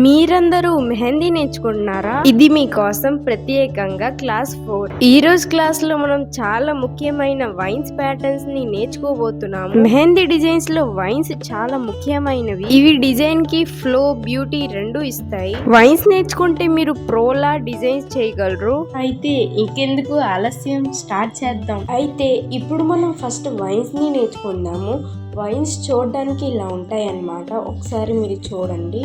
మీరందరూ మెహందీ నేర్చుకుంటున్నారా? ఇది మీకోసం ప్రత్యేకంగా క్లాస్ 4. ఈ రోజు క్లాస్ లో మనం చాలా ముఖ్యమైన వైన్స్ ప్యాటర్న్స్ ని నేర్చుకోబోతున్నాము. మెహందీ డిజైన్స్ లో వైన్స్ చాలా ముఖ్యమైనవి. ఇవి డిజైన్ కి ఫ్లో, బ్యూటీ రెండు ఇస్తాయి. వైన్స్ నేర్చుకుంటే మీరు ప్రోలా డిజైన్స్ చేయగలరు. అయితే ఇంకెందుకు ఆలస్యం, స్టార్ట్ చేద్దాం. అయితే ఇప్పుడు మనం ఫస్ట్ వైన్స్ ని నేర్చుకుందాము. వైన్స్ చూడడానికి ఇలా ఉంటాయి అన్నమాట. ఒకసారి మీరు చూడండి,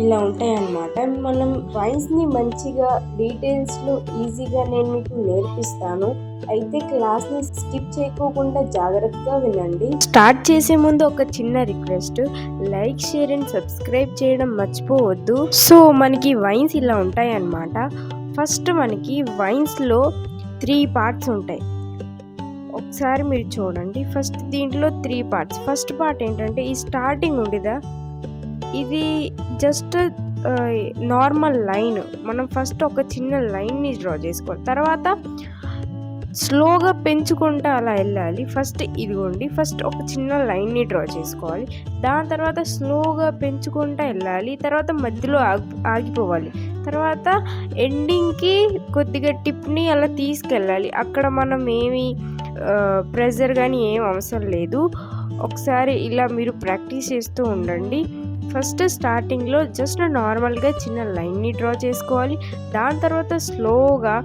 ఇలా ఉంటాయి అన్నమాట. మనం వైన్స్ని మంచిగా డీటెయిల్స్లో ఈజీగా నేను మీకు నేర్పిస్తాను. అయితే క్లాస్ని స్కిప్ చేయకోకుండా జాగ్రత్తగా వినండి. స్టార్ట్ చేసే ముందు ఒక చిన్న request, like, share and subscribe చేయడం మర్చిపోవద్దు. సో మనకి వైన్స్ ఇలా ఉంటాయి అన్నమాట. ఫస్ట్ మనకి వైన్స్లో 3 పార్ట్స్ ఉంటాయి. ఒకసారి మీరు చూడండి. ఫస్ట్ దీంట్లో 3 పార్ట్స్. ఫస్ట్ పార్ట్ ఏంటంటే ఈ స్టార్టింగ్ ఉండేదా, ఇది జస్ట్ నార్మల్ లైన్. మనం ఫస్ట్ ఒక చిన్న లైన్ని డ్రా చేసుకోవాలి. తర్వాత స్లోగా పెంచుకుంటూ అలా వెళ్ళాలి. ఫస్ట్ ఇదిగోండి, ఫస్ట్ ఒక చిన్న లైన్ని డ్రా చేసుకోవాలి. దాని తర్వాత స్లోగా పెంచుకుంటూ వెళ్ళాలి. తర్వాత మధ్యలో ఆగిపోవాలి. తర్వాత ఎండింగ్కి కొద్దిగా టిప్ని అలా తీసుకెళ్ళాలి. అక్కడ మనం ఏమి ప్రెజర్ కానీ ఏం అవసరం లేదు. ఒకసారి ఇలా మీరు ప్రాక్టీస్ చేస్తూ ఉండండి. ఫస్ట్ స్టార్టింగ్లో జస్ట్ నార్మల్గా చిన్న లైన్ని డ్రా చేసుకోవాలి. దాని తర్వాత స్లోగా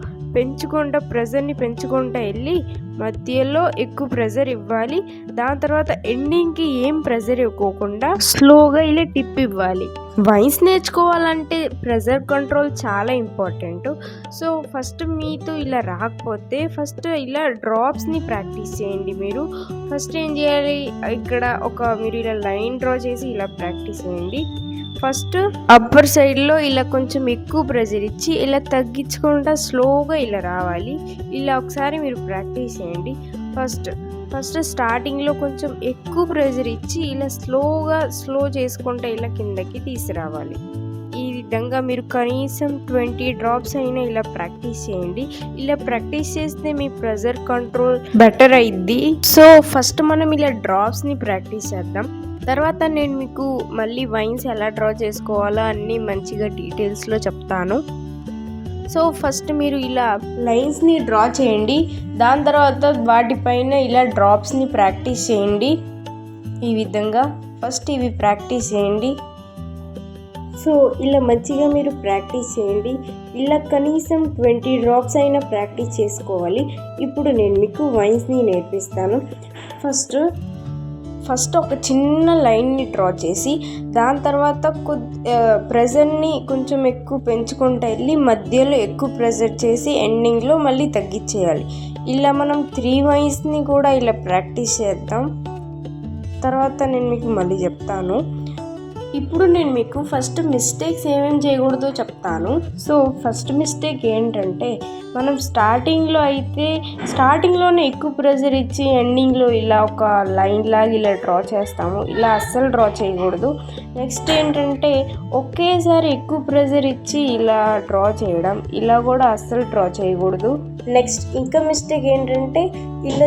ప్రెజర్ని పెంచుకుంటూ వెళ్ళి మధ్యలో ఎక్కువ ప్రెజర్ ఇవ్వాలి. దాని తర్వాత ఎండింగ్కి ఏం ప్రెజర్ ఇవ్వకుండా స్లోగా ఇలా టిప్ ఇవ్వాలి. వైన్స్ నేర్చుకోవాలంటే ప్రెజర్ కంట్రోల్ చాలా ఇంపార్టెంట్. సో ఫస్ట్ మీతో ఇలా రాకపోతే ఫస్ట్ ఇలా డ్రాప్స్ని ప్రాక్టీస్ చేయండి. మీరు ఫస్ట్ ఏం చేయాలి, ఇక్కడ మీరు ఇలా లైన్ డ్రా చేసి ఇలా ప్రాక్టీస్ చేయండి. ఫస్ట్ అప్పర్ సైడ్లో ఇలా కొంచెం ఎక్కువ ప్రెజర్ ఇచ్చి ఇలా తగ్గించుకుంటా స్లోగా ఇలా రావాలి. ఇలా ఒకసారి మీరు ప్రాక్టీస్ చేయండి. ఫస్ట్ స్టార్టింగ్లో కొంచెం ఎక్కువ ప్రెజర్ ఇచ్చి ఇలా స్లో చేసుకుంటా ఇలా కిందకి తీసుకురావాలి. ఈ విధంగా మీరు కనీసం 20 డ్రాప్స్ అయినా ఇలా ప్రాక్టీస్ చేయండి. ఇలా ప్రాక్టీస్ చేస్తే మీ ప్రెజర్ కంట్రోల్ బెటర్ అయింది. సో ఫస్ట్ మనం ఇలా డ్రాప్స్ని ప్రాక్టీస్ చేద్దాం. తర్వాత నేను మీకు మళ్ళీ వైన్స్ ఎలా డ్రా చేసుకోవాలో అన్నీ మంచిగా డీటెయిల్స్లో చెప్తాను. సో ఫస్ట్ మీరు ఇలా లైన్స్ని డ్రా చేయండి. దాని తర్వాత వాటిపైన ఇలా డ్రాప్స్ని ప్రాక్టీస్ చేయండి. ఈ విధంగా ఫస్ట్ ఇవి ప్రాక్టీస్ చేయండి. సో ఇలా మంచిగా మీరు ప్రాక్టీస్ చేయండి. ఇలా కనీసం 20 డ్రాప్స్ అయినా ప్రాక్టీస్ చేసుకోవాలి. ఇప్పుడు నేను మీకు వైన్స్ని నేర్పిస్తాను. ఫస్ట్ ఒక చిన్న లైన్ని డ్రా చేసి దాని తర్వాత ప్రెజర్ని కొంచెం ఎక్కువ పెంచుకుంటూ వెళ్ళి మధ్యలో ఎక్కువ ప్రెజర్ చేసి ఎండింగ్లో మళ్ళీ తగ్గించేయాలి. ఇలా మనం 3 వైన్స్ని కూడా ఇలా ప్రాక్టీస్ చేద్దాం. తర్వాత నేను మీకు మళ్ళీ చెప్తాను. ఇప్పుడు నేను మీకు ఫస్ట్ మిస్టేక్స్ ఏమేమి చేయకూడదో చెప్తాను. సో ఫస్ట్ మిస్టేక్ ఏంటంటే, మనం స్టార్టింగ్లోనే ఎక్కువ ప్రెజర్ ఇచ్చి ఎండింగ్లో ఇలా ఒక లైన్ లాగా ఇలా డ్రా చేస్తాము. ఇలా అస్సలు డ్రా చేయకూడదు. నెక్స్ట్ ఏంటంటే, ఒకేసారి ఎక్కువ ప్రెజర్ ఇచ్చి ఇలా డ్రా చేయడం, ఇలా కూడా అస్సలు డ్రా చేయకూడదు. నెక్స్ట్ ఇంకా మిస్టేక్ ఏంటంటే, ఇలా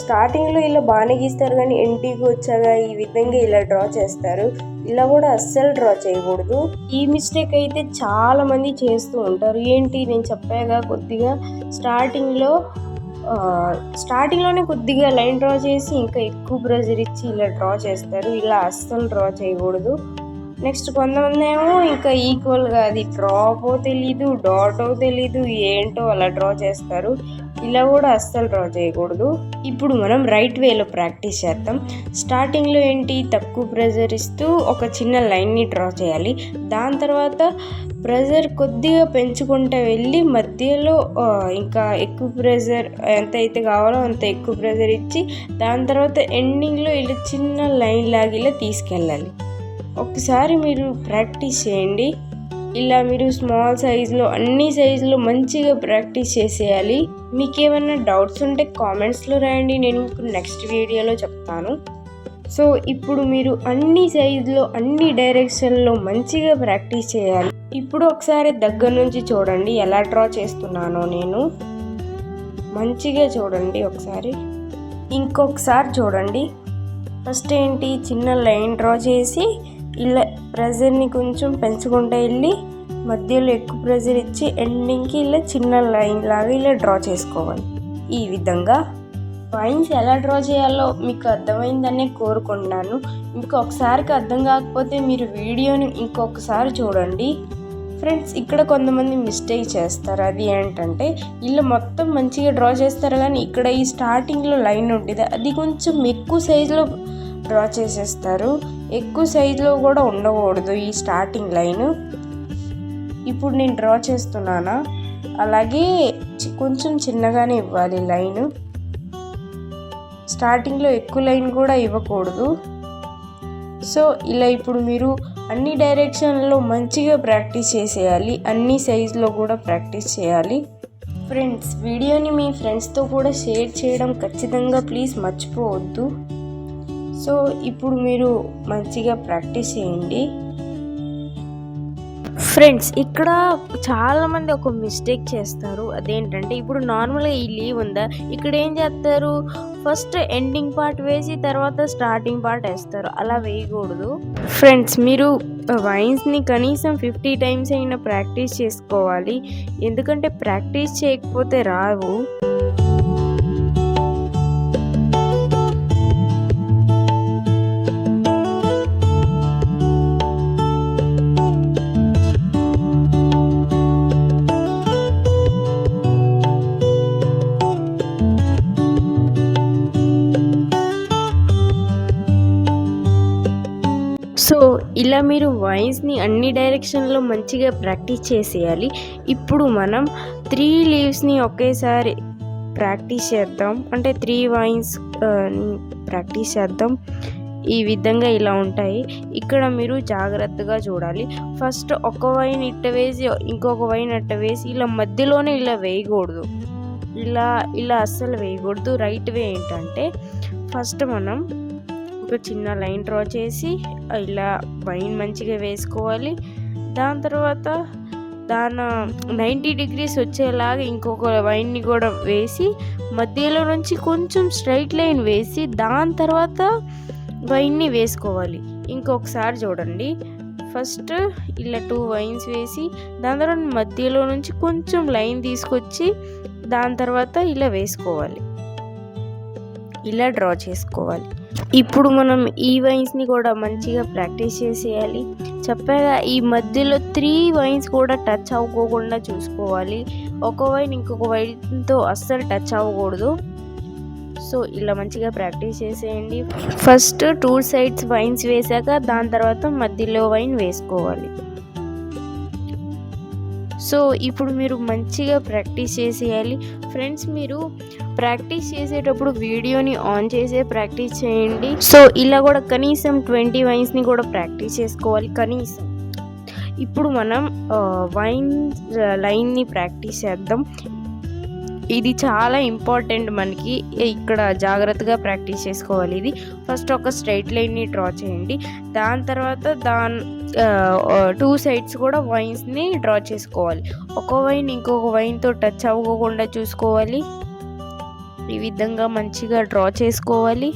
స్టార్టింగ్లో ఇలా బాగానే గీస్తారు కానీ ఎండింగ్కి వచ్చాక ఈ విధంగా ఇలా డ్రా చేస్తారు. ఇలా కూడా అస్సలు డ్రా చేయకూడదు. ఈ మిస్టేక్ అయితే చాలా మంది చేస్తూ ఉంటారు. ఏంటి, నేను చెప్పాగా కొద్దిగా స్టార్టింగ్లోనే కొద్దిగా లైన్ డ్రా చేసి ఇంకా ఎక్కువ ప్రెజర్ ఇచ్చి ఇలా డ్రా చేస్తారు. ఇలా అస్సలు డ్రా చేయకూడదు. నెక్స్ట్ కొంతమంది ఏమో ఇంకా ఈక్వల్గా అది డ్రాపో తెలీదు, డాటో తెలీదు, ఏంటో అలా డ్రా చేస్తారు. ఇలా కూడా అస్సలు డ్రా చేయకూడదు. ఇప్పుడు మనం రైట్ వేలో ప్రాక్టీస్ చేద్దాం. స్టార్టింగ్లో ఏంటి, తక్కువ ప్రెజర్ ఇస్తూ ఒక చిన్న లైన్ని డ్రా చేయాలి. దాని తర్వాత ప్రెజర్ కొద్దిగా పెంచుకుంటూ వెళ్ళి మధ్యలో ఇంకా ఎక్కువ ప్రెజర్ ఎంత అయితే కావాలో అంత ఎక్కువ ప్రెజర్ ఇచ్చి దాని తర్వాత ఎండింగ్లో ఇలా చిన్న లైన్ లాగా ఇలా తీసుకెళ్ళాలి. ఒకసారి మీరు ప్రాక్టీస్ చేయండి. ఇలా మీరు స్మాల్ సైజులో అన్ని సైజులో మంచిగా ప్రాక్టీస్ చేసేయాలి. మీకు ఏమైనా డౌట్స్ ఉంటే కామెంట్స్లో రాయండి, నేను మీకు నెక్స్ట్ వీడియోలో చెప్తాను. సో ఇప్పుడు మీరు అన్ని సైజులో అన్ని డైరెక్షన్లో మంచిగా ప్రాక్టీస్ చేయాలి. ఇప్పుడు ఒకసారి దగ్గర నుంచి చూడండి ఎలా డ్రా చేస్తున్నానో నేను. మంచిగా చూడండి ఒకసారి. ఇంకొకసారి చూడండి. ఫస్ట్ ఏంటి, చిన్న లైన్ డ్రా చేసి ఇలా ప్రెజర్ని కొంచెం పెంచుకుంటూ వెళ్ళి మధ్యలో ఎక్కువ ప్రెజర్ ఇచ్చి ఎండింగ్కి ఇలా చిన్న లైన్ లాగా ఇలా డ్రా చేసుకోవాలి. ఈ విధంగా వైన్స్ ఎలా డ్రా చేయాలో మీకు అర్థమైందనే కోరుకుంటున్నాను. మీకు ఒకసారికి అర్థం కాకపోతే మీరు వీడియోని ఇంకొకసారి చూడండి. ఫ్రెండ్స్, ఇక్కడ కొంతమంది మిస్టేక్ చేస్తారు. అది ఏంటంటే ఇలా మొత్తం మంచిగా డ్రా చేస్తారు, కానీ ఇక్కడ ఈ స్టార్టింగ్లో లైన్ ఉంటుంది, అది కొంచెం ఎక్కువ సైజులో డ్రా చేసేస్తారు. ఎక్కువ సైజులో కూడా ఉండకూడదు ఈ స్టార్టింగ్ లైన్. ఇప్పుడు నేను డ్రా చేస్తున్నానా, అలాగే కొంచెం చిన్నగానే ఇవ్వాలి లైన్. స్టార్టింగ్లో ఎక్కువ లైన్ కూడా ఇవ్వకూడదు. సో ఇలా ఇప్పుడు మీరు అన్ని డైరెక్షన్లో మంచిగా ప్రాక్టీస్ చేసేయాలి, అన్ని సైజులో కూడా ప్రాక్టీస్ చేయాలి. ఫ్రెండ్స్, వీడియోని మీ ఫ్రెండ్స్తో కూడా షేర్ చేయడం ఖచ్చితంగా ప్లీజ్ మర్చిపోవద్దు. సో ఇప్పుడు మీరు మంచిగా ప్రాక్టీస్ చేయండి. ఫ్రెండ్స్, ఇక్కడ చాలామంది ఒక మిస్టేక్ చేస్తారు. అదేంటంటే ఇప్పుడు నార్మల్గా ఈ లీవ్ ఉందా, ఇక్కడ ఏం చేస్తారు, ఫస్ట్ ఎండింగ్ పార్ట్ వేసి తర్వాత స్టార్టింగ్ పార్ట్ వేస్తారు. అలా వేయకూడదు. ఫ్రెండ్స్, మీరు వైన్స్ని కనీసం 50 టైమ్స్ అయినా ప్రాక్టీస్ చేసుకోవాలి. ఎందుకంటే ప్రాక్టీస్ చేయకపోతే రావు. సో ఇలా మీరు వైన్స్ని అన్ని డైరెక్షన్లో మంచిగా ప్రాక్టీస్ చేసేయాలి. ఇప్పుడు మనం 3 లీవ్స్ని ఒకేసారి ప్రాక్టీస్ చేద్దాం, అంటే 3 వైన్స్ ప్రాక్టీస్ చేద్దాం. ఈ విధంగా ఇలా ఉంటాయి. ఇక్కడ మీరు జాగ్రత్తగా చూడాలి. ఫస్ట్ ఒక వైన్ ఇట్ట వేసి ఇంకొక వైన్ అట్ట వేసి ఇలా మధ్యలోనే ఇలా వేయకూడదు. ఇలా అస్సలు వేయకూడదు. రైట్ వే ఏంటంటే ఫస్ట్ మనం ఒక చిన్న లైన్ డ్రా చేసి ఇలా వైన్ మంచిగా వేసుకోవాలి. దాని తర్వాత దాని 90 degrees వచ్చేలాగా ఇంకొక వైన్ని కూడా వేసి మధ్యలో నుంచి కొంచెం స్ట్రైట్ లైన్ వేసి దాని తర్వాత వైన్ని వేసుకోవాలి. ఇంకొకసారి చూడండి. ఫస్ట్ ఇలా 2 వైన్స్ వేసి దాని తర్వాత మధ్యలో నుంచి కొంచెం లైన్ తీసుకొచ్చి దాని తర్వాత ఇలా వేసుకోవాలి. ఇలా డ్రా చేసుకోవాలి. ఇప్పుడు మనం ఈ వైన్స్ని కూడా మంచిగా ప్రాక్టీస్ చేసేయాలి. చెప్పాగా ఈ మధ్యలో 3 వైన్స్ కూడా టచ్ అవ్వకోకుండా చూసుకోవాలి. ఒక వైన్ ఇంకొక వైన్తో అస్సలు టచ్ అవ్వకూడదు. సో ఇలా మంచిగా ప్రాక్టీస్ చేసేయండి. ఫస్ట్ 2 సైడ్స్ వైన్స్ వేసాక దాని తర్వాత మధ్యలో వైన్ వేసుకోవాలి. సో ఇప్పుడు మీరు మంచిగా ప్రాక్టీస్ చేసేయాలి. ఫ్రెండ్స్, మీరు ప్రాక్టీస్ చేసేటప్పుడు వీడియోని ఆన్ చేసే ప్రాక్టీస్ చేయండి. సో ఇలా కూడా కనీసం 20 వైన్స్ని కూడా ప్రాక్టీస్ చేసుకోవాలి కనీసం. ఇప్పుడు మనం వైన్ లైన్ని ప్రాక్టీస్ చేద్దాం. ఇది చాలా ఇంపార్టెంట్. మనకి ఇక్కడ జాగ్రత్తగా ప్రాక్టీస్ చేసుకోవాలి. ఇది ఫస్ట్ ఒక స్ట్రైట్ లైన్ని డ్రా చేయండి. దాని తర్వాత 2 సైడ్స్ కూడా వైన్స్ని డ్రా చేసుకోవాలి. ఒక వైన్ ఇంకొక వైన్తో టచ్ అవ్వకుండా చూసుకోవాలి. ఈ విధంగా మంచిగా డ్రా చేసుకోవాలి.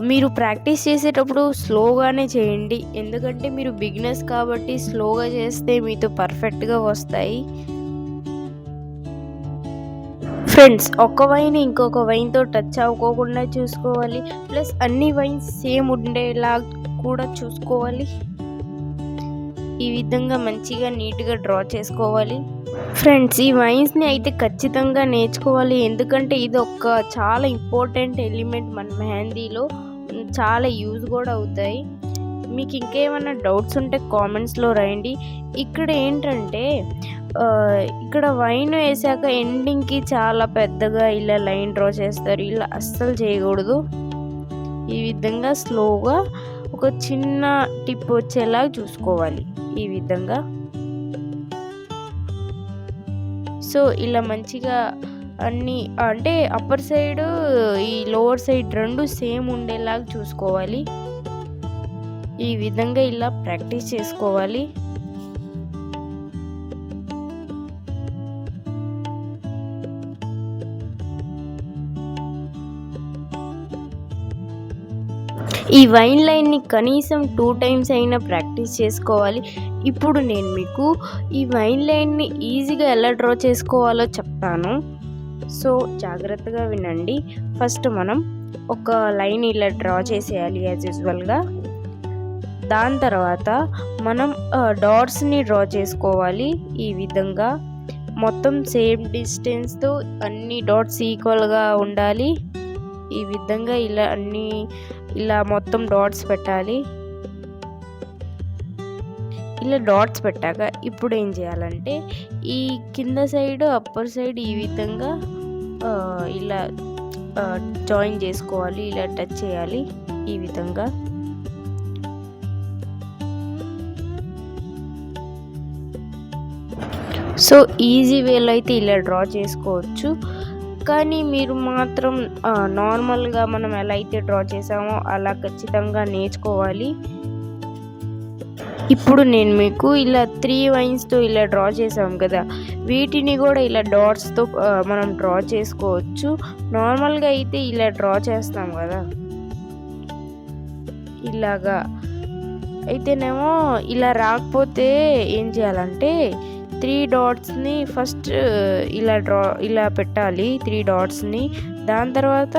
మీరు ప్రాక్టీస్ చేసేటప్పుడు స్లోగానే చేయండి, ఎందుకంటే మీరు బిగినర్స్ కాబట్టి స్లోగా చేస్తే మీతో పర్ఫెక్ట్గా వస్తాయి. ఫ్రెండ్స్, ఒక వైన్ ఇంకొక వైన్తో టచ్ అవ్వకోకుండా చూసుకోవాలి. ప్లస్ అన్ని వైన్స్ సేమ్ ఉండేలా కూడా చూసుకోవాలి. ఈ విధంగా మంచిగా నీట్గా డ్రా చేసుకోవాలి. ఫ్రెండ్స్, ఈ వైన్స్ని అయితే ఖచ్చితంగా నేర్చుకోవాలి, ఎందుకంటే ఇది ఒక చాలా ఇంపార్టెంట్ ఎలిమెంట్ మన మెహందీలో. చాలా యూజ్ కూడా అవుతాయి. మీకు ఇంకేమైనా డౌట్స్ ఉంటే కామెంట్స్లో రాయండి. ఇక్కడ ఏంటంటే ఇక్కడ వైన్ వేసాక ఎండింగ్కి చాలా పెద్దగా ఇలా లైన్ డ్రా చేస్తారు. ఇలా అస్సలు చేయకూడదు. ఈ విధంగా స్లోగా ఒక చిన్న టిప్ వచ్చేలా చూసుకోవాలి. ఈ విధంగా సో ఇలా మంచిగా అన్నీ అంటే అప్పర్ సైడ్ ఈ లోవర్ సైడ్ 2 సేమ్ ఉండేలాగా చూసుకోవాలి. ఈ విధంగా ఇలా ప్రాక్టీస్ చేసుకోవాలి. ఈ వైన్ లైన్ని కనీసం 2 టైమ్స్ అయినా ప్రాక్టీస్ చేసుకోవాలి. ఇప్పుడు నేను మీకు ఈ వైన్ లైన్ని ఈజీగా ఎలా డ్రా చేసుకోవాలో చెప్తాను. సో జాగ్రత్తగా వినండి. ఫస్ట్ మనం ఒక లైన్ ఇలా డ్రా చేసేయాలి యాజ్ యూజువల్గా. దాని తర్వాత మనం డాట్స్ని డ్రా చేసుకోవాలి. ఈ విధంగా మొత్తం సేమ్ డిస్టెన్స్తో అన్ని డాట్స్ ఈక్వల్గా ఉండాలి. ఈ విధంగా ఇలా మొత్తం డాట్స్ పెట్టాలి. ఇలా డాట్స్ పెట్టాక ఇప్పుడు ఏం చేయాలంటే ఈ కింద సైడ్ అప్పర్ సైడ్ ఈ విధంగా ఇలా జాయిన్ చేసుకోవాలి. ఇలా టచ్ చేయాలి ఈ విధంగా. సో ఈజీ వేలో అయితే ఇలా డ్రా చేసుకోవచ్చు. కానీ మీరు మాత్రం నార్మల్గా మనం ఎలా అయితే డ్రా చేసామో అలా ఖచ్చితంగా నేర్చుకోవాలి. ఇప్పుడు నేను మీకు ఇలా 3 వైన్స్తో ఇలా డ్రా చేసాం కదా, వీటిని కూడా ఇలా డాట్స్తో మనం డ్రా చేసుకోవచ్చు. నార్మల్గా అయితే ఇలా డ్రా చేస్తాం కదా ఇలాగా. అయితేనేమో ఇలా రాకపోతే ఏం చేయాలంటే 3 డాట్స్ని ఫస్ట్ ఇలా పెట్టాలి 3 డాట్స్ని. దాని తర్వాత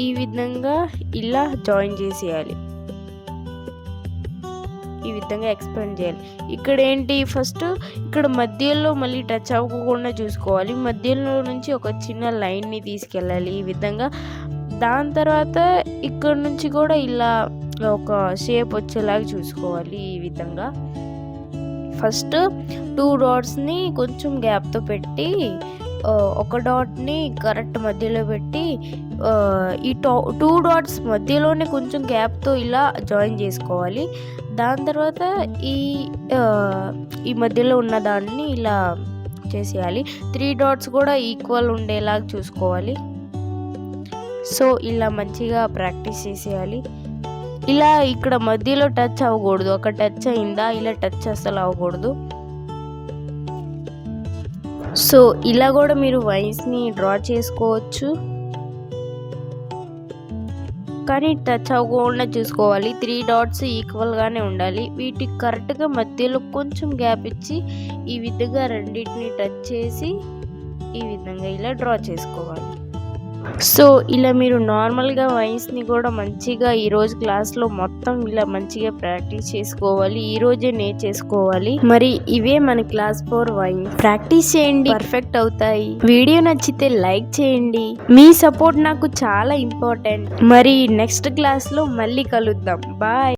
ఈ విధంగా ఇలా జాయిన్ చేసేయాలి. ఈ విధంగా ఎక్స్పెండ్ చేయాలి. ఇక్కడ ఏంటి ఫస్ట్ ఇక్కడ మధ్యలో మళ్ళీ టచ్ అవ్వకుండా చూసుకోవాలి. మధ్యలో నుంచి ఒక చిన్న లైన్ని తీసుకెళ్ళాలి ఈ విధంగా. దాని తర్వాత ఇక్కడ నుంచి కూడా ఇలా ఒక షేప్ వచ్చేలాగా చూసుకోవాలి ఈ విధంగా. ఫస్ట్ 2 డాట్స్ని కొంచెం గ్యాప్తో పెట్టి ఒక డాట్ని కరెక్ట్ మధ్యలో పెట్టి ఈ 2 డాట్స్ మధ్యలోనే కొంచెం గ్యాప్తో ఇలా జాయిన్ చేసుకోవాలి. దాని తర్వాత ఈ మధ్యలో ఉన్న దాన్ని ఇలా చేసేయాలి. 3 డాట్స్ కూడా ఈక్వల్ ఉండేలాగా చూసుకోవాలి. సో ఇలా మంచిగా ప్రాక్టీస్ చేసేయాలి. ఇలా ఇక్కడ మధ్యలో టచ్ అవ్వకూడదు. ఒక టచ్ అయిందా ఇలా టచ్ అసలు అవ్వకూడదు. సో ఇలా కూడా మీరు వైన్స్ని డ్రా చేసుకోవచ్చు. కానీ టచ్ అవ్వకుండా చూసుకోవాలి. 3 డాట్స్ ఈక్వల్గానే ఉండాలి. వీటికి కరెక్ట్గా మధ్యలో కొంచెం గ్యాప్ ఇచ్చి ఈ విధంగా రెండింటిని టచ్ చేసి ఈ విధంగా ఇలా డ్రా చేసుకోవాలి. సో ఇలా మీరు నార్మల్గా వైన్స్ని కూడా మంచిగా ఈరోజు క్లాస్లో మొత్తం ఇలా మంచిగా ప్రాక్టీస్ చేసుకోవాలి. ఈరోజే నేర్చేసుకోవాలి. మరి ఇవే మన క్లాస్ 4 వైన్స్. ప్రాక్టీస్ చేయండి, పర్ఫెక్ట్ అవుతాయి. వీడియో నచ్చితే లైక్ చేయండి. మీ సపోర్ట్ నాకు చాలా ఇంపార్టెంట్. మరి నెక్స్ట్ క్లాస్లో మళ్ళీ కలుద్దాం. బాయ్.